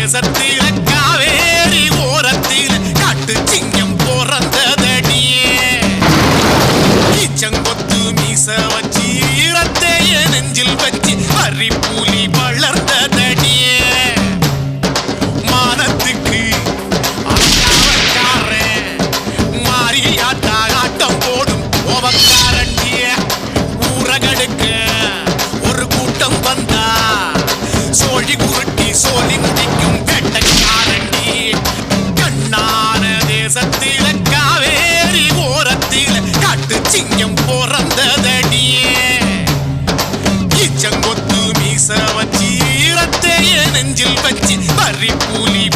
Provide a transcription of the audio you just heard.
தேசத்தில காவேரி ஓரத்தில காட்டு சிங்கம் பிறந்ததடியே ஈச்சங்கொத்து மீச வச்சு ஈரத்தைய நெஞ்சில் வச்சு அரிப்புலி வளர்ந்ததடியே மானத்துக்கு அலங்காரக்காரன் மாரியாத்தா ஆட்டம் போடும் கோபக்காரண்டிய ஊரகடுக்க ஒரு கூட்டம் வந்தா சோழி குருட்டி சோழி முடிக்கும் வேட்டைக்காரண்டி கண்ணான தேசத்தில காவேரி ஓரத்தில காட்டு சிங்கம் பிறந்ததடியே ஈச்சங்கொத்து மீச வச்சு ஈரத்தைய நெஞ்சில் வச்சு பறிப்புலி